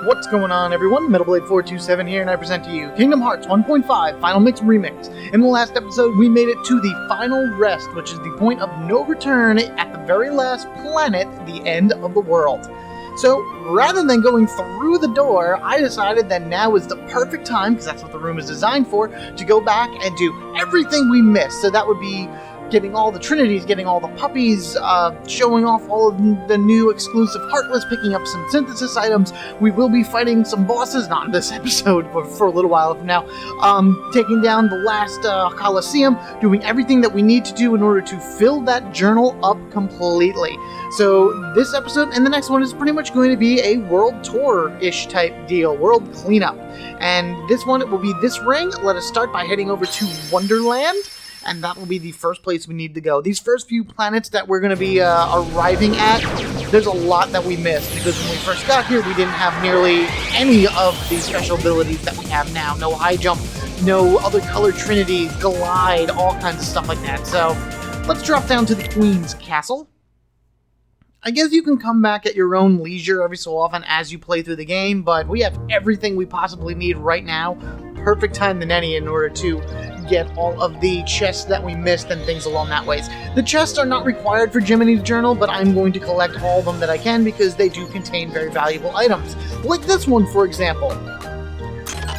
What's going on, everyone? MetalBlade427 here, and I present to you Kingdom Hearts 1.5 Final Mix Remix. In the last episode, we made it to the final rest, which is the point of no return at the very last planet, the end of the world. So, rather than going through the door, I decided that now is the perfect time, because that's what the room is designed for, to go back and do everything we missed. So that would be getting all the Trinities, getting all the puppies, showing off all of the new exclusive Heartless, picking up some synthesis items. We will be fighting some bosses, not in this episode, but for a little while from now. Taking down the last Coliseum, doing everything that we need to do in order to fill that journal up completely. So this episode and the next one is pretty much going to be a world tour-ish type deal, world cleanup. And this one, it will be this ring. Let us start by heading over to Wonderland. And that will be the first place we need to go. These first few planets that we're going to be arriving at, there's a lot that we missed, because when we first got here, we didn't have nearly any of the special abilities that we have now. No high jump, no other colored Trinities, glide, all kinds of stuff like that. So, let's drop down to the Queen's Castle. I guess you can come back at your own leisure every so often as you play through the game, but we have everything we possibly need right now. Perfect time than any in order to get all of the chests that we missed and things along that ways. The chests are not required for Jiminy's journal, but I'm going to collect all of them that I can because they do contain very valuable items. Like this one, for example.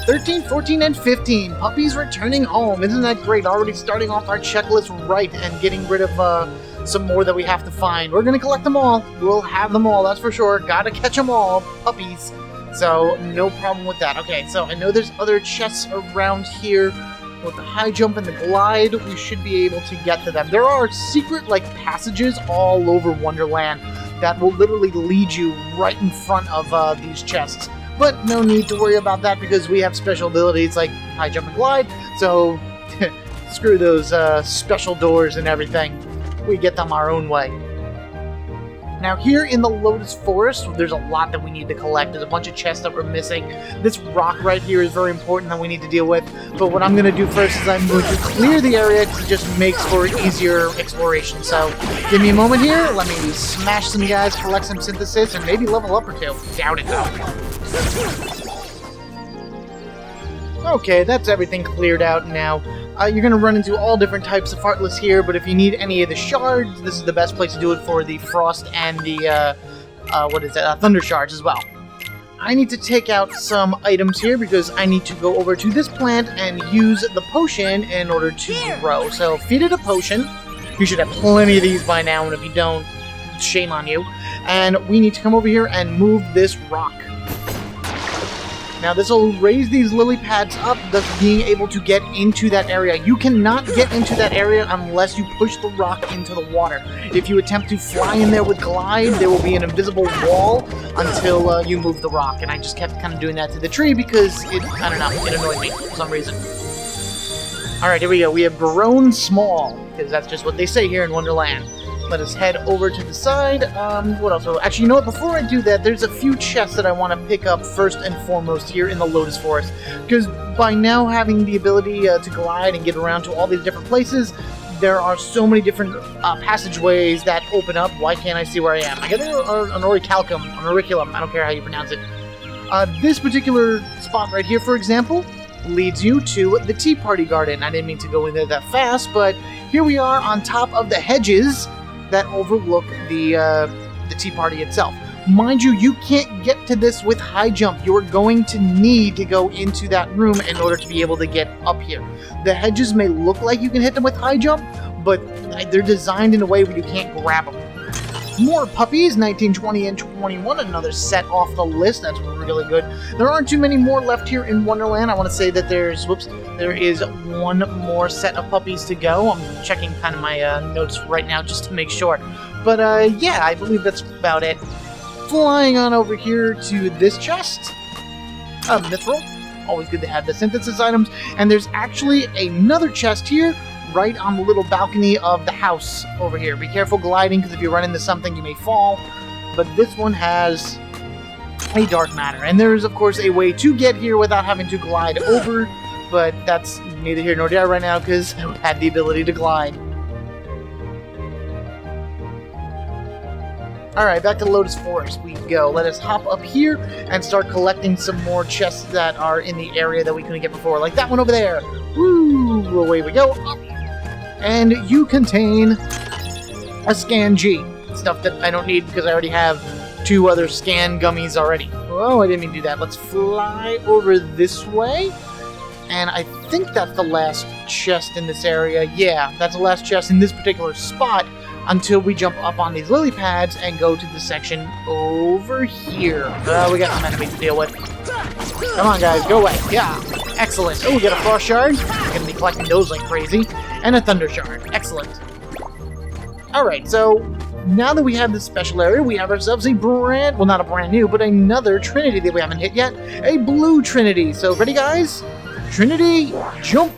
13, 14, and 15. Puppies returning home. Isn't that great? Already starting off our checklist right and getting rid of some more that we have to find. We're going to collect them all. We'll have them all, that's for sure. Gotta catch them all. Puppies. So, no problem with that. Okay, so I know there's other chests around here. With the high jump and the glide, we should be able to get to them. There are secret, passages all over Wonderland that will literally lead you right in front of these chests. But no need to worry about that because we have special abilities like high jump and glide. So, screw those special doors and everything. We get them our own way. Now here in the Lotus Forest, there's a lot that we need to collect. There's a bunch of chests that we're missing. This rock right here is very important that we need to deal with. But what I'm going to do first is I'm going to clear the area because it just makes for easier exploration. So give me a moment here. Let me smash some guys, collect some synthesis, and maybe level up or two. Doubt it though. Okay, that's everything cleared out now. You're going to run into all different types of Heartless here, but if you need any of the shards, this is the best place to do it for the Frost and the, Thunder Shards as well. I need to take out some items here because I need to go over to this plant and use the potion in order to grow. So, feed it a potion. You should have plenty of these by now, and if you don't, shame on you. And we need to come over here and move this rock. Now this will raise these lily pads up, thus being able to get into that area. You cannot get into that area unless you push the rock into the water. If you attempt to fly in there with glide, there will be an invisible wall until you move the rock. And I just kept kind of doing that to the tree because it annoyed me for some reason. Alright, here we go. We have grown small, because that's just what they say here in Wonderland. Let us head over to the side. What else? Actually, you know what? Before I do that, there's a few chests that I want to pick up first and foremost here in the Lotus Forest. Because by now having the ability to glide and get around to all these different places, there are so many different passageways that open up. Why can't I see where I am? I got an auriculum. I don't care how you pronounce it. This particular spot right here, for example, leads you to the Tea Party Garden. I didn't mean to go in there that fast, but here we are on top of the hedges that overlook the tea party itself. Mind you, you can't get to this with high jump. You're going to need to go into that room in order to be able to get up here. The hedges may look like you can hit them with high jump, but they're designed in a way where you can't grab them. More puppies, 19, 20, and 21. Another set off the list. That's really good. There aren't too many more left here in Wonderland. I want to say that there is one more set of puppies to go. I'm checking kind of my notes right now just to make sure. But yeah, I believe that's about it. Flying on over here to this chest. Mithril. Always good to have the synthesis items. And there's actually another chest here right on the little balcony of the house over here. Be careful gliding, because if you run into something, you may fall. But this one has a dark matter. And there is, of course, a way to get here without having to glide over. But that's neither here nor there right now, because I had the ability to glide. Alright, back to Lotus Forest we go. Let us hop up here and start collecting some more chests that are in the area that we couldn't get before. Like that one over there. Woo! Away we go. Up. And you contain a Scan G. Stuff that I don't need because I already have 2 other Scan Gummies already. Oh, I didn't mean to do that. Let's fly over this way. And I think that's the last chest in this area. Yeah, that's the last chest in this particular spot until we jump up on these lily pads and go to the section over here. We got some enemies to deal with. Come on, guys, go away. Yeah, excellent. Oh, we got a Frost Shard. We're going to be collecting those like crazy. And a Thunder Shard. Excellent. Alright, so now that we have this special area, we have ourselves a brand, well, not a brand new, but another Trinity that we haven't hit yet. A blue Trinity. So, ready, guys? Trinity, jump!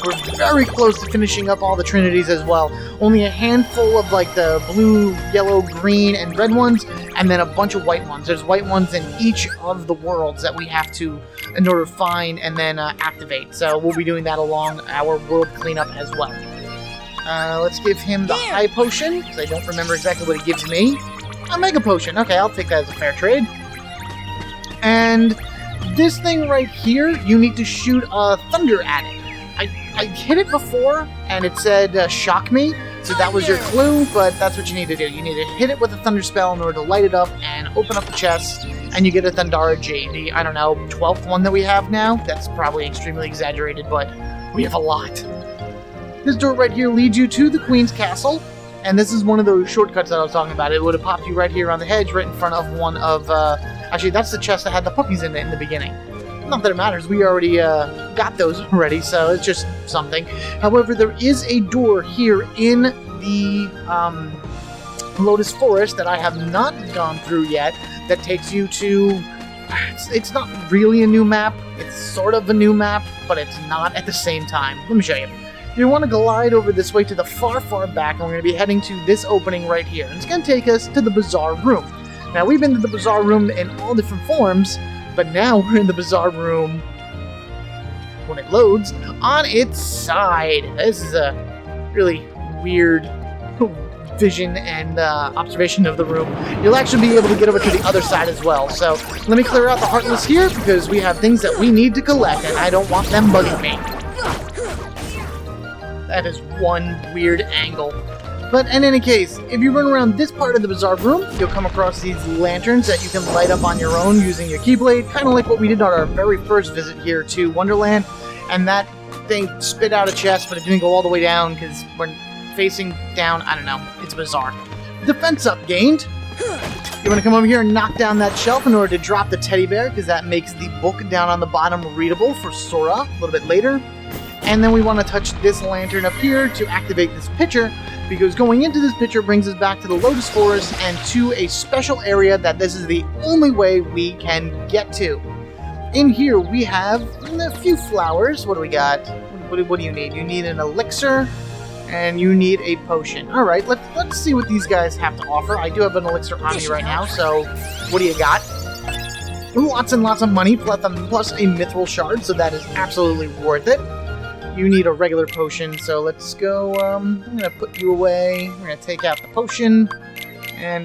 We're very close to finishing up all the Trinities as well. Only a handful of, like, the blue, yellow, green, and red ones, and then a bunch of white ones. There's white ones in each of the worlds that we have to, in order to find and then activate. So we'll be doing that along our world cleanup as well. Let's give him the high potion, because I don't remember exactly what it gives me. A mega potion. Okay, I'll take that as a fair trade. And this thing right here, you need to shoot a thunder at it. I hit it before, and it said, shock me, so that was your clue, but that's what you need to do. You need to hit it with a thunder spell in order to light it up and open up the chest, and you get a Thundara G, the, I don't know, 12th one that we have now. That's probably extremely exaggerated, but we have a lot. This door right here leads you to the Queen's Castle, and this is one of those shortcuts that I was talking about. It would have popped you right here on the hedge, right in front of one of, actually, that's the chest that had the puppies in it in the beginning. Not that it matters, we already got those already, so it's just something. However, there is a door here in the Lotus Forest that I have not gone through yet that takes you to... It's not really a new map, it's sort of a new map, but it's not at the same time. Let me show you. You want to glide over this way to the far, far back, and we're going to be heading to this opening right here. And it's going to take us to the Bazaar Room. Now, we've been to the Bazaar Room in all different forms, but now we're in the Bazaar Room, when it loads, on its side. This is a really weird vision and observation of the room. You'll actually be able to get over to the other side as well. So let me clear out the Heartless here, because we have things that we need to collect, and I don't want them bugging me. That is one weird angle. But in any case, if you run around this part of the Bazaar Room, you'll come across these lanterns that you can light up on your own using your Keyblade, kind of like what we did on our very first visit here to Wonderland. And that thing spit out a chest, but it didn't go all the way down because we're facing down, I don't know, it's bizarre. Defense up gained. You want to come over here and knock down that shelf in order to drop the teddy bear, because that makes the book down on the bottom readable for Sora a little bit later. And then we want to touch this lantern up here to activate this pitcher, because going into this pitcher brings us back to the Lotus Forest and to a special area that this is the only way we can get to. In here we have a few flowers. What do we got? What do you need? You need an elixir, and you need a potion. Alright, let's see what these guys have to offer. I do have an elixir on me right now, so what do you got? Lots and lots of money, plus a mithril shard, so that is absolutely worth it. You need a regular potion, so let's go, I'm gonna put you away. We're gonna take out the potion, and,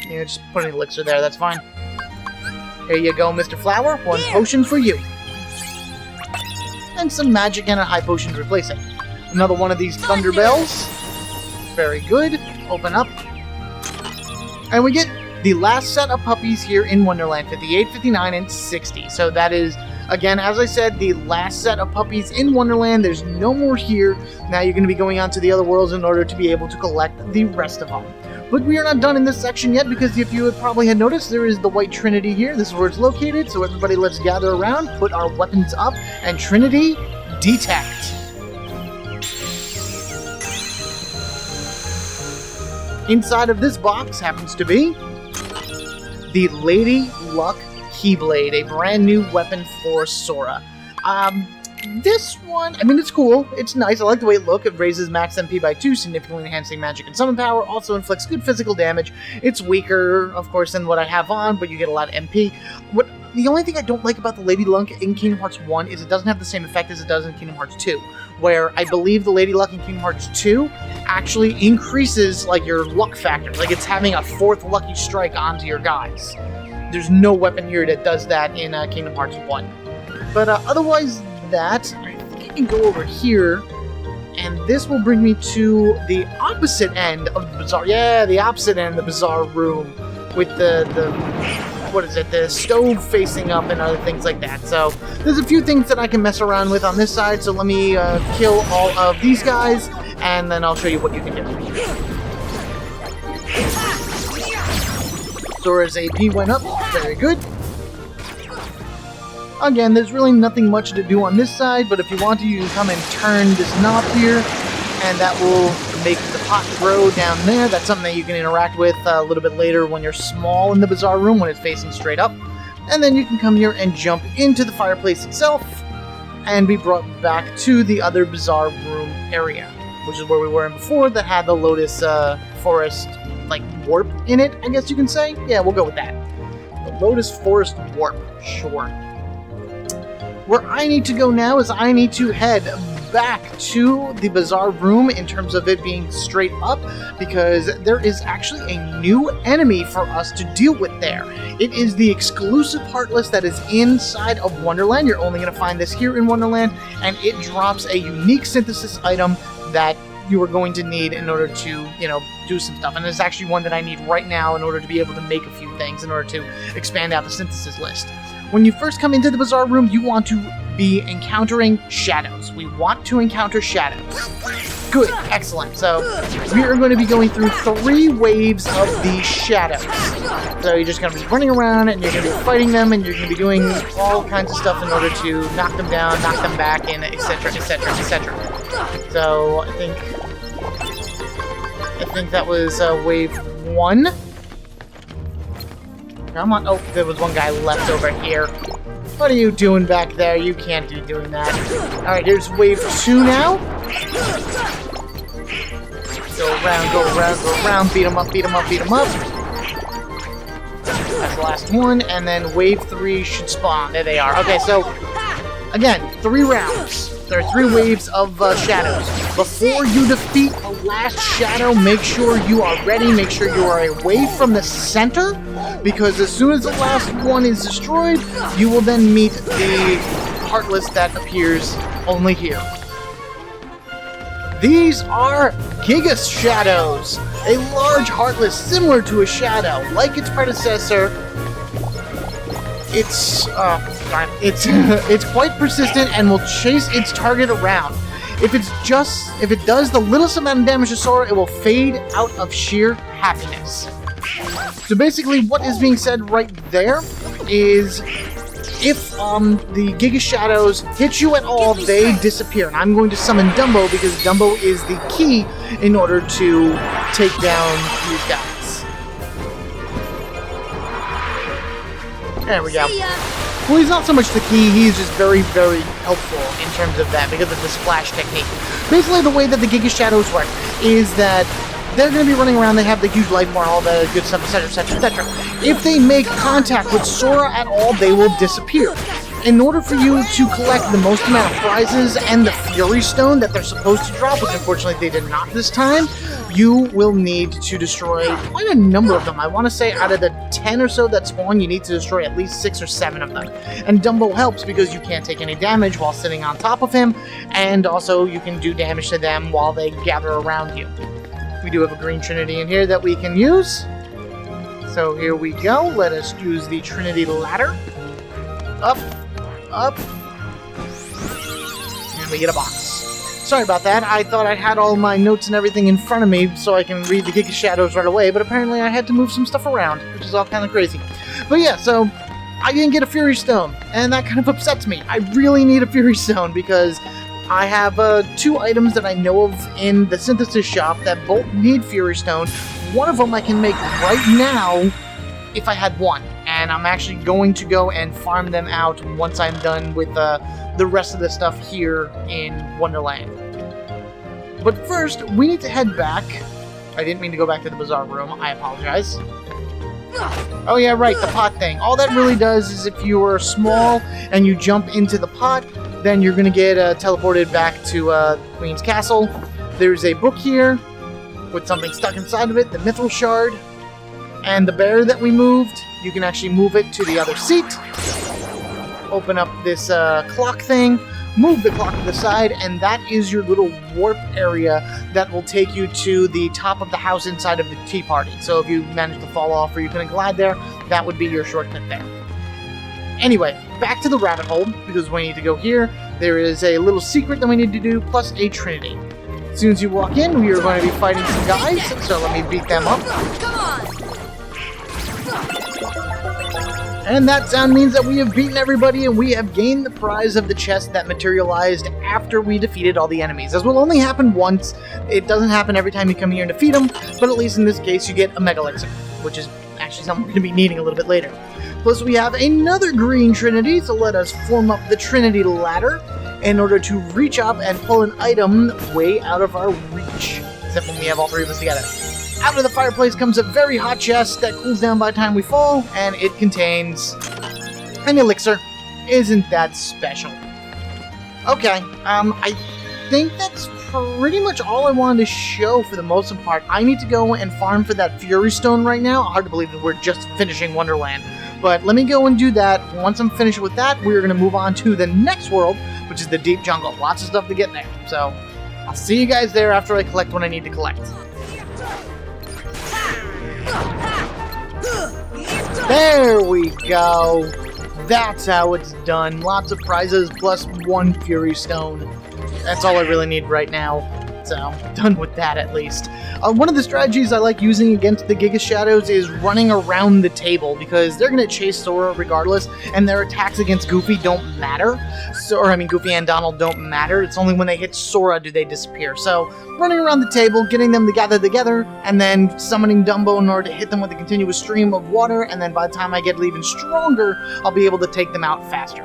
just put an elixir there, that's fine. Here you go, Mr. Flower, one potion for you. And some magic and a high potion to replace it. Another one of these thunder bells. Very good. Open up. And we get the last set of puppies here in Wonderland, 58, 59, and 60. So that is... Again, as I said, the last set of puppies in Wonderland. There's no more here. Now you're going to be going on to the other worlds in order to be able to collect the rest of them. But we are not done in this section yet, because if you probably had noticed, there is the White Trinity here. This is where it's located, so everybody let's gather around, put our weapons up, and Trinity, detect. Inside of this box happens to be the Lady Luck Keyblade, a brand new weapon for Sora. This one, I mean, it's cool. It's nice. I like the way it looks. It raises max MP by 2, significantly enhancing magic and summon power. Also inflicts good physical damage. It's weaker, of course, than what I have on, but you get a lot of MP. The only thing I don't like about the Lady Luck in Kingdom Hearts 1 is it doesn't have the same effect as it does in Kingdom Hearts 2. where I believe the Lady Luck in Kingdom Hearts 2 actually increases like your luck factor. Like it's having a 4th lucky strike onto your guys. There's no weapon here that does that in Kingdom Hearts 1. But otherwise that, I think I can go over here, and this will bring me to the opposite end of the bazaar. Yeah, the opposite end of the bazaar room with the what is it, the stove facing up and other things like that. So there's a few things that I can mess around with on this side, so let me kill all of these guys, and then I'll show you what you can do. Sora's AP went up, very good. Again, there's really nothing much to do on this side, but if you want to, you can come and turn this knob here, and that will make the pot grow down there. That's something that you can interact with a little bit later when you're small in the bazaar room, when it's facing straight up. And then you can come here and jump into the fireplace itself, and be brought back to the other bazaar room area, which is where we were in before, that had the Lotus Forest, like, warp in it, I guess you can say? Yeah, we'll go with that. The Lotus Forest warp, sure. Where I need to go now is I need to head back to the bazaar room in terms of it being straight up, because there is actually a new enemy for us to deal with there. It is the exclusive Heartless that is inside of Wonderland. You're only going to find this here in Wonderland, and it drops a unique synthesis item that you are going to need in order to, you know, do some stuff. And it's actually one that I need right now in order to be able to make a few things, in order to expand out the synthesis list. When you first come into the bazaar room, you want to be encountering shadows. We want to encounter shadows. Good, excellent. So we are going to be going through 3 waves of these shadows. So you're just going to be running around, and you're going to be fighting them, and you're going to be doing all kinds of stuff in order to knock them down, knock them back, and etc., etc., etc. So I think that was wave 1. Come on. Oh, there was one guy left over here. What are you doing back there? You can't be doing that. Alright, here's wave 2 now. Go around, go around, go around. Beat him up, beat him up, beat him up. That's the last one. And then wave 3 should spawn. There they are. Okay, so, again, 3 rounds. There are 3 waves of shadows. Before you defeat the last shadow, make sure you are ready. Make sure you are away from the center, because as soon as the last one is destroyed, you will then meet the Heartless that appears only here. These are Gigas Shadows, a large Heartless similar to a shadow. Like its predecessor, it's quite persistent and will chase its target around. If it does the littlest amount of damage to Sora, it will fade out of sheer happiness. So basically, what is being said right there is, if the Giga Shadows hit you at all, they disappear. And I'm going to summon Dumbo, because Dumbo is the key in order to take down these guys. There we go. Well, he's not so much the key, he's just very, very helpful in terms of that, because of the splash technique. Basically, the way that the Giga Shadows work is that they're going to be running around, they have the huge life bar, all the good stuff, etc., etc., etc. If they make contact with Sora at all, they will disappear. In order for you to collect the most amount of prizes and the Fury Stone that they're supposed to drop, which unfortunately they did not this time, you will need to destroy quite a number of them. I want to say out of the 10 or so that spawn, you need to destroy at least 6 or 7 of them. And Dumbo helps because you can't take any damage while sitting on top of him, and also you can do damage to them while they gather around you. We do have a green Trinity in here that we can use. So here we go. Let us use the Trinity ladder. Up, up, and we get a box. Sorry about that. I thought I had all my notes and everything in front of me so I can read the Giga Shadows right away, but apparently I had to move some stuff around, which is all kind of crazy. But yeah, so I didn't get a Fury Stone, and that kind of upsets me. I really need a Fury Stone because I have 2 items that I know of in the synthesis shop that both need Fury Stone. One of them I can make right now if I had 1. And I'm actually going to go and farm them out once I'm done with the rest of the stuff here in Wonderland. But first, we need to head back. I didn't mean to go back to the bazaar room. I apologize. Oh yeah, right, the pot thing. All that really does is if you are small and you jump into the pot, then you're going to get teleported back to Queen's Castle. There's a book here with something stuck inside of it, the Mithril Shard, and the bear that we moved. You can actually move it to the other seat. Open up this clock thing, move the clock to the side, and that is your little warp area that will take you to the top of the house inside of the tea party. So if you manage to fall off or you couldn't glide there, that would be your shortcut there. Anyway, back to the rabbit hole, because we need to go here. There is a little secret that we need to do, plus a Trinity. As soon as you walk in, we are going to be fighting some guys, so let me beat them up. Come on! And that sound means that we have beaten everybody and we have gained the prize of the chest that materialized after we defeated all the enemies. This will only happen once. It doesn't happen every time you come here and defeat them, but at least in this case you get a Mega Elixir, which is actually something we're going to be needing a little bit later. Plus we have another green Trinity, so let us form up the Trinity ladder in order to reach up and pull an item way out of our reach. Except when we have all three of us together. Out of the fireplace comes a very hot chest that cools down by the time we fall, and it contains an elixir. Isn't that special? Okay, I think that's pretty much all I wanted to show for the most part. I need to go and farm for that Fury Stone right now. Hard to believe that we're just finishing Wonderland. But let me go and do that. Once I'm finished with that, we're going to move on to the next world, which is the Deep Jungle. Lots of stuff to get there. So, I'll see you guys there after I collect what I need to collect. There we go. That's how it's done. Lots of prizes plus one Fury Stone. That's all I really need right now. So, done with that at least. One of the strategies I like using against the Giga Shadows is running around the table, because they're going to chase Sora regardless, and their attacks against Goofy don't matter. Goofy and Donald don't matter. It's only when they hit Sora do they disappear. So, running around the table, getting them to gather together, and then summoning Dumbo in order to hit them with a continuous stream of water, and then by the time I get even stronger, I'll be able to take them out faster.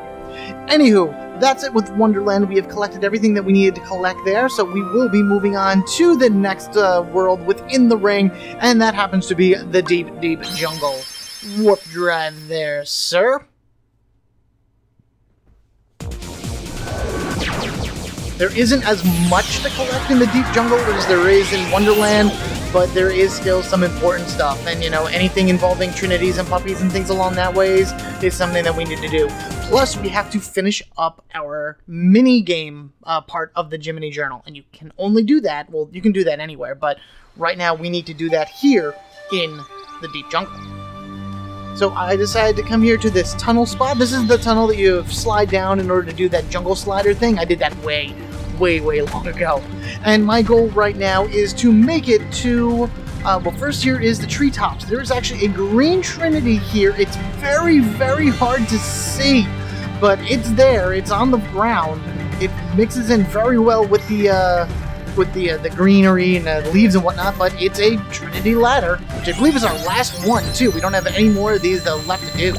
Anywho, that's it with Wonderland. We have collected everything that we needed to collect there, so we will be moving on to the next world within the ring, and that happens to be the Deep, Deep Jungle. Warp drive there, sir. There isn't as much to collect in the Deep Jungle as there is in Wonderland, but there is still some important stuff. And, anything involving Trinities and puppies and things along that ways is something that we need to do. Plus, we have to finish up our mini-game part of the Jiminy Journal. And you can only do that, well, you can do that anywhere, but right now we need to do that here in the Deep Jungle. So I decided to come here to this tunnel spot. This is the tunnel that you slide down in order to do that jungle slider thing. I did that way long ago. And my goal right now is to make it to, first here is the treetops. There is actually a green Trinity here. It's very, very hard to see, but it's there. It's on the ground. It mixes in very well with the greenery and the leaves and whatnot, but it's a Trinity ladder, which I believe is our last one, too. We don't have any more of these left to do.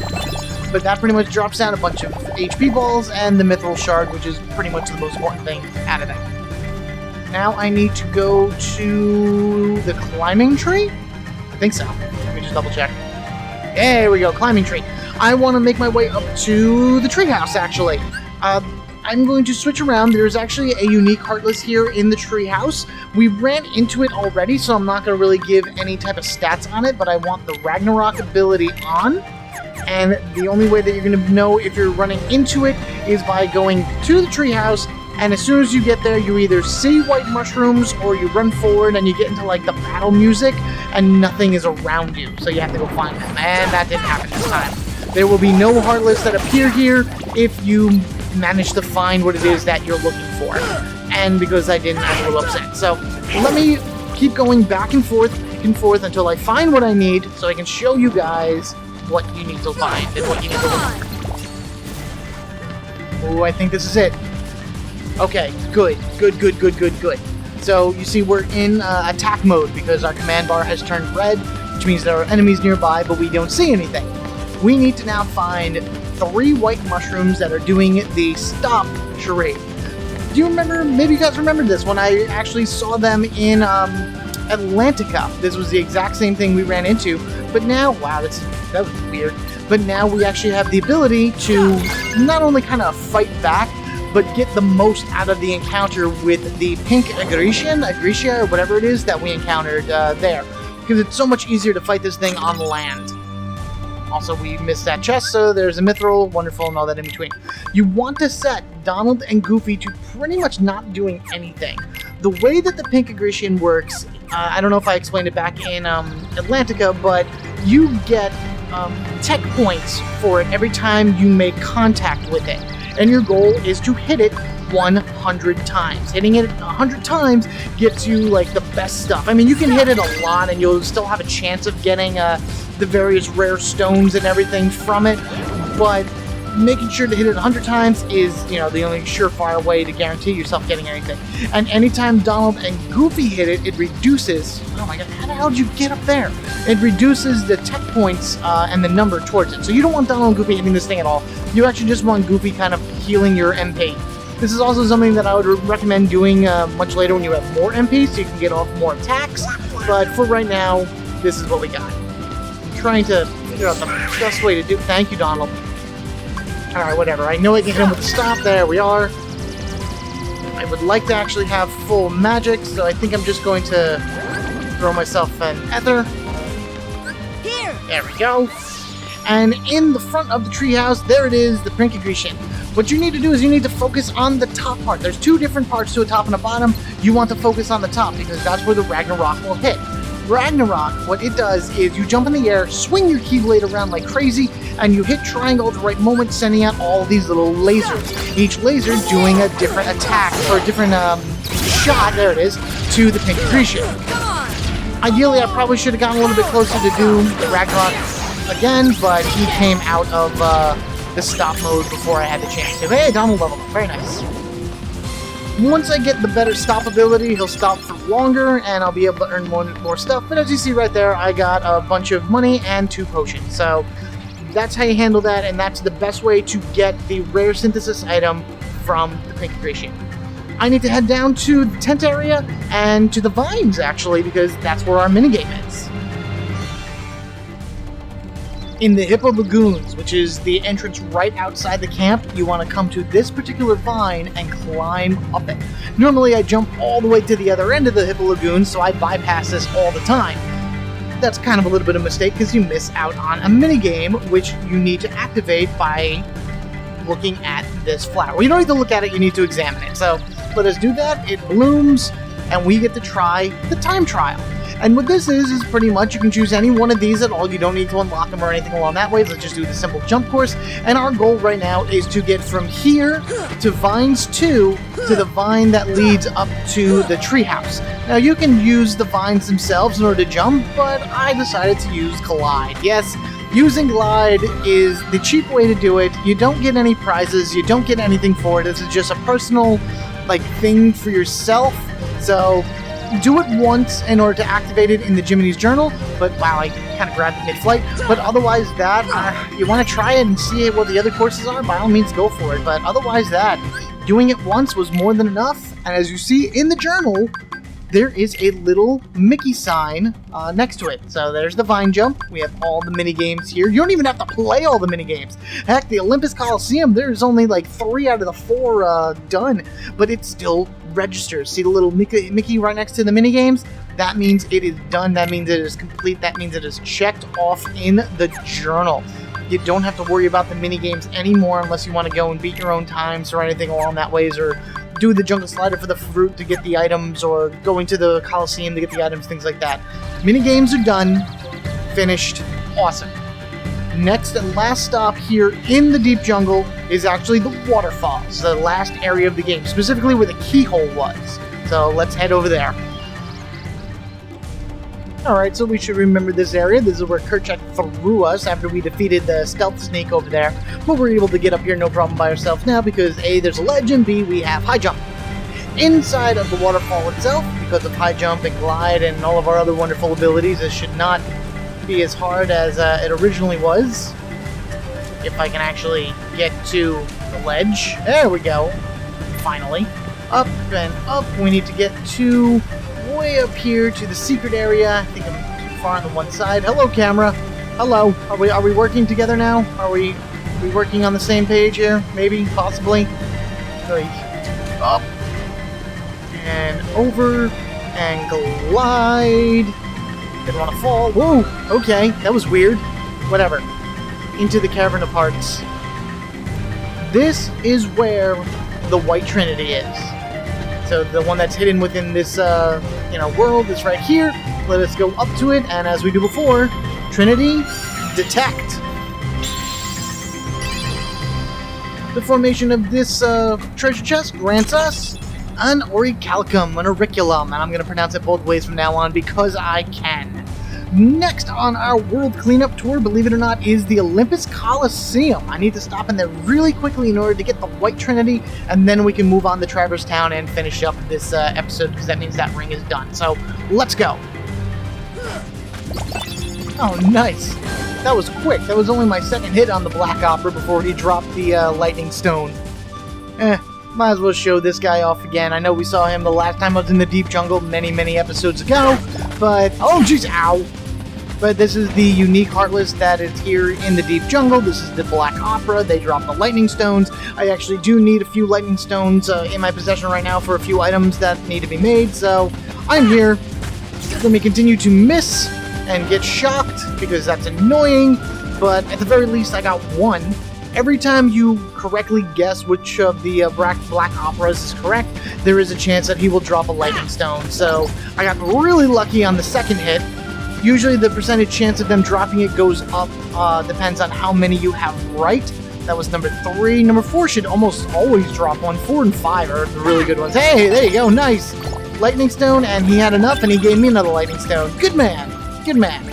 But that pretty much drops down a bunch of HP balls and the Mithril Shard, which is pretty much the most important thing out of that. Now I need to go to the climbing tree? I think so. Let me just double check. There we go, climbing tree. I want to make my way up to the treehouse, actually. I'm going to switch around. There's actually a unique Heartless here in the treehouse. We ran into it already, so I'm not going to really give any type of stats on it, but I want the Ragnarok ability on. And the only way that you're going to know if you're running into it is by going to the treehouse, and as soon as you get there, you either see white mushrooms or you run forward and you get into the battle music and nothing is around you, so you have to go find them. And that didn't happen this time. There will be no Heartless that appear here if you manage to find what it is that you're looking for. And because I didn't, I'm a little upset. So let me keep going back and forth until I find what I need, so I can show you guys what you need to find and what you need to look. Oh, I think this is it. Okay, good. So you see we're in attack mode because our command bar has turned red, which means there are enemies nearby, but we don't see anything. We need to now find 3 white mushrooms that are doing the stop charade. Do you remember, maybe you guys remember this, when I actually saw them in Atlantica. This was the exact same thing we ran into, but now, wow, that was weird. But now we actually have the ability to not only kind of fight back, but get the most out of the encounter with the pink Agricia, or whatever it is that we encountered there. Because it's so much easier to fight this thing on land. Also, we missed that chest, so there's a mithril, wonderful, and all that in between. You want to set Donald and Goofy to pretty much not doing anything. The way that the pink Agrician works, I don't know if I explained it back in Atlantica, but you get tech points for it every time you make contact with it. And your goal is to hit it 100 times. Hitting it 100 times gets you like the best stuff. I mean, you can hit it a lot and you'll still have a chance of getting the various rare stones and everything from it, but making sure to hit it 100 times is, the only surefire way to guarantee yourself getting anything. And anytime Donald and Goofy hit it, it reduces... Oh my god, how the hell did you get up there? It reduces the tech points and the number towards it. So you don't want Donald and Goofy hitting this thing at all. You actually just want Goofy kind of healing your MP. This is also something that I would recommend doing much later when you have more MP, so you can get off more attacks. But for right now, this is what we got. I'm trying to figure out the best way to do... Thank you, Donald. Alright, whatever. I know I can hit him with the stop. There we are. I would like to actually have full magic, so I think I'm just going to throw myself an ether. Here. There we go. And in the front of the treehouse, there it is, the pink Agrician. What you need to do is you need to focus on the top part. There's two different parts to a top and a bottom. You want to focus on the top because that's where the Ragnarok will hit. Ragnarok, what it does is you jump in the air, swing your Keyblade around like crazy, and you hit triangle at the right moment, sending out all these little lasers. Each laser doing a different attack, or a different shot, there it is, to the pink Agrician. Ideally, I probably should have gotten a little bit closer to do the Ragnarok again, but he came out of the stop mode before I had the chance to. Hey, Donald leveled up. Very nice. Once I get the better stop ability, he'll stop for longer, and I'll be able to earn more stuff. But as you see right there, I got a bunch of money and 2 potions. So that's how you handle that, and that's the best way to get the rare synthesis item from the pink Agrician. I need to head down to the tent area and to the vines, actually, because that's where our minigame is. In the Hippo Lagoons, which is the entrance right outside the camp, you want to come to this particular vine and climb up it. Normally I jump all the way to the other end of the Hippo Lagoon, so I bypass this all the time. That's kind of a little bit of a mistake because you miss out on a minigame, which you need to activate by looking at this flower. Well, you don't need to look at it, you need to examine it. So let us do that. It blooms, and we get to try the time trial. And what this is pretty much you can choose any one of these at all. You don't need to unlock them or anything along that way. Let's just do the simple jump course. And our goal right now is to get from here to Vines 2 to the vine that leads up to the treehouse. Now you can use the vines themselves in order to jump, but I decided to use Glide. Yes, using Glide is the cheap way to do it. You don't get any prizes. You don't get anything for it. This is just a personal thing for yourself. So do it once in order to activate it in the Jiminy's journal, but wow, I kind of grabbed it mid-flight. But otherwise that, you want to try it and see what the other courses are, by all means go for it. But otherwise that, doing it once was more than enough. And as you see in the journal, there is a little Mickey sign next to it. So there's the vine jump. We have all the mini games here. You don't even have to play all the mini games. Heck, the Olympus Coliseum, there's only 3 out of the 4 done, but it still registers. See the little Mickey right next to the mini games? That means it is done. That means it is complete. That means it is checked off in the journal. You don't have to worry about the mini games anymore unless you want to go and beat your own times or anything along that ways, or do the jungle slider for the fruit to get the items, or going to the Coliseum to get the items, things like that. Mini games are done, finished, awesome. Next and last stop here in the deep jungle is actually the waterfalls, the last area of the game, specifically where the keyhole was. So let's head over there. Alright, so we should remember this area. This is where Kerchak threw us after we defeated the stealth snake over there. But we're able to get up here no problem by ourselves now because A, there's a ledge, and B, we have high jump. Inside of the waterfall itself, because of high jump and glide and all of our other wonderful abilities, this should not be as hard as it originally was. If I can actually get to the ledge. There we go. Finally. Up and up. We need to get to way up here to the secret area. I think I'm too far on the one side. Hello, camera. Hello. Are we working together now? Are we working on the same page here? Maybe, possibly. Nice. Up. And over. And glide. Didn't want to fall. Whoa! Okay, that was weird. Whatever. Into the Cavern of Hearts. This is where the White Trinity is. So the one that's hidden within this, world is right here. Let us go up to it, and as we do before, Trinity, detect. The formation of this treasure chest grants us an orichalcum, an auriculum, and I'm going to pronounce it both ways from now on because I can. Next on our world cleanup tour, believe it or not, is the Olympus Coliseum. I need to stop in there really quickly in order to get the White Trinity, and then we can move on to Traverse Town and finish up this episode, because that means that ring is done. So, let's go. Oh, nice. That was quick. That was only my second hit on the Black Opera before he dropped the lightning stone. Might as well show this guy off again. I know we saw him the last time I was in the Deep Jungle many episodes ago, but... Oh, jeez, ow! But this is the unique Heartless that is here in the Deep Jungle. This is the Black Opera. They drop the lightning stones. I actually do need a few lightning stones in my possession right now for a few items that need to be made, so I'm here. Let me continue to miss and get shocked, because that's annoying, but at the very least I got one. Every time you correctly guess which of the Black Operas is correct, there is a chance that he will drop a lightning stone. So I got really lucky on the second hit. Usually the percentage chance of them dropping it goes up, depends on how many you have right. That was number 3. Number 4 should almost always drop one. 4 and 5 are the really good ones. Hey, there you go, nice! Lightning stone, and he had enough, and he gave me another lightning stone. Good man! Good man.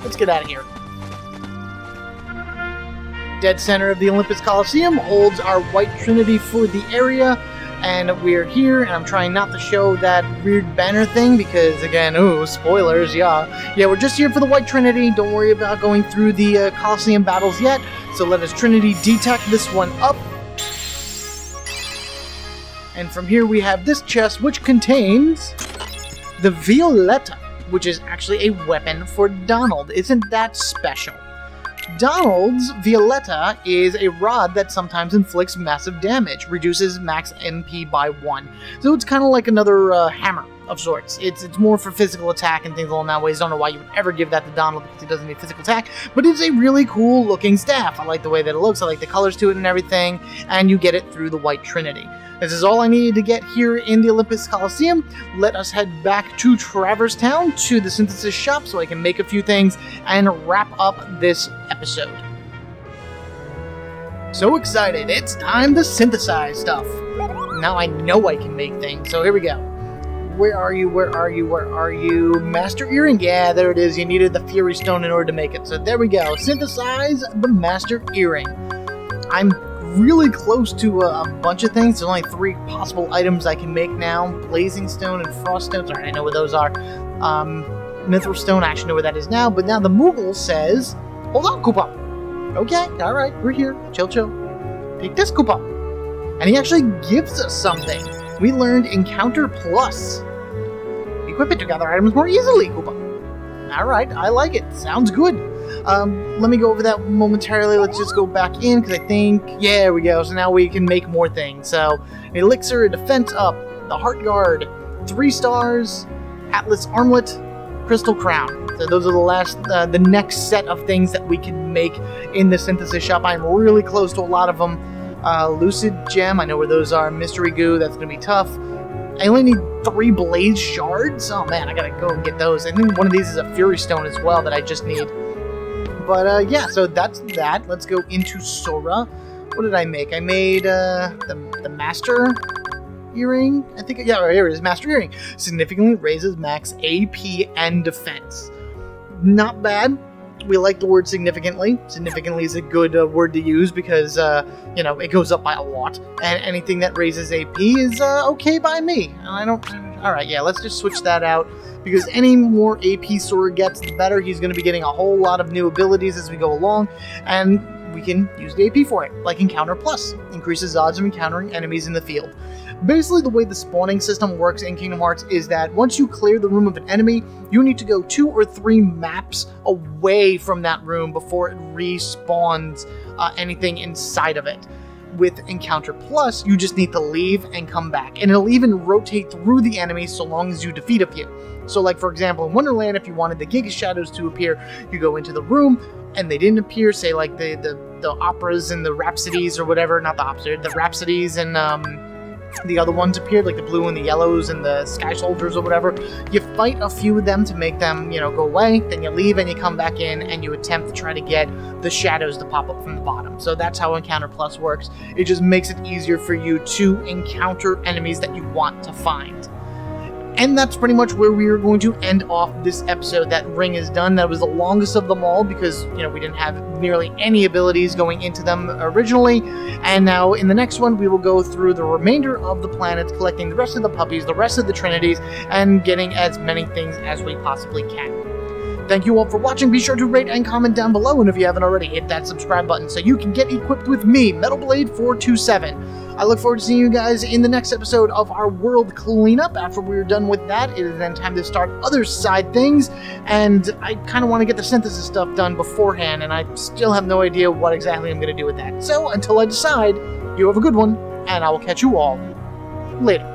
Let's get out of here. Dead center of the Olympus Coliseum holds our White Trinity for the area, and we're here, and I'm trying not to show that weird banner thing, because, again, ooh, spoilers, yeah. Yeah, we're just here for the White Trinity. Don't worry about going through the Coliseum battles yet, so let us Trinity detect this one up. And from here we have this chest, which contains the Violetta, which is actually a weapon for Donald. Isn't that special? Donald's Violetta is a rod that sometimes inflicts massive damage, reduces max MP by 1. So it's kind of like another hammer of sorts. It's more for physical attack and things along that ways. Don't know why you would ever give that to Donald, because he doesn't need physical attack, but it's a really cool looking staff. I like the way that it looks, I like the colors to it and everything, and you get it through the White Trinity. This is all I needed to get here in the Olympus Coliseum. Let us head back to Traverse Town, to the synthesis shop, so I can make a few things and wrap up this episode. So excited, it's time to synthesize stuff. Now I know I can make things, so here we go. Where are you? Where are you? Where are you? Master Earring? Yeah, there it is. You needed the Fury Stone in order to make it. So there we go. Synthesize the Master Earring. I'm really close to a bunch of things. There's only 3 possible items I can make now. Blazing Stone and Frost Stone. Sorry, I know what those are. Mithril Stone, I actually know where that is now. But now the Moogle says, hold on, Koopa. Okay, alright, we're here. Chill. Take this, Koopa. And he actually gives us something. We learned Encounter Plus. Equip it to gather items more easily, Koopa. Alright, I like it. Sounds good. Let me go over that momentarily. Let's just go back in, because I think... Yeah, there we go. So now we can make more things. So, Elixir, Defense Up, the Heart Guard, 3 stars, Atlas Armlet, Crystal Crown. So those are the last, the next set of things that we can make in the synthesis shop. I'm really close to a lot of them. Lucid Gem, I know where those are. Mystery Goo, that's going to be tough. I only need 3 Blaze Shards. Oh man, I gotta go and get those. I think one of these is a Fury Stone as well that I just need. But yeah, so that's that. Let's go into Sora. What did I make? I made the Master Earring. I think, yeah, here it is, Master Earring. Significantly raises max AP and defense. Not bad. We like the word significantly. Significantly is a good word to use because, it goes up by a lot. And anything that raises AP is okay by me. And I don't... Alright, yeah, let's just switch that out. Because any more AP Sora gets, the better. He's going to be getting a whole lot of new abilities as we go along. And we can use the AP for it. Like Encounter Plus. Increases odds of encountering enemies in the field. Basically, the way the spawning system works in Kingdom Hearts is that once you clear the room of an enemy, you need to go 2 or 3 maps away from that room before it respawns anything inside of it. with Encounter Plus, you just need to leave and come back. And it'll even rotate through the enemies so long as you defeat a few. So like, for example, in Wonderland, if you wanted the Giga Shadows to appear, you go into the room and they didn't appear, say like the operas and the rhapsodies or whatever, not the operas, the rhapsodies and the other ones appeared, like the blue and the yellows and the sky soldiers or whatever. You fight a few of them to make them, go away, then you leave and you come back in and you attempt to try to get the shadows to pop up from the bottom. So that's how Encounter Plus works. It just makes it easier for you to encounter enemies that you want to find. And that's pretty much where we are going to end off this episode. That ring is done. That was the longest of them all because, we didn't have nearly any abilities going into them originally. And now in the next one, we will go through the remainder of the planets, collecting the rest of the puppies, the rest of the Trinities, and getting as many things as we possibly can. Thank you all for watching. Be sure to rate and comment down below, and if you haven't already, hit that subscribe button so you can get equipped with me, MetalBlade427. I look forward to seeing you guys in the next episode of our world cleanup. After we're done with that, it is then time to start other side things, and I kind of want to get the synthesis stuff done beforehand, and I still have no idea what exactly I'm going to do with that. So, until I decide, you have a good one, and I will catch you all later.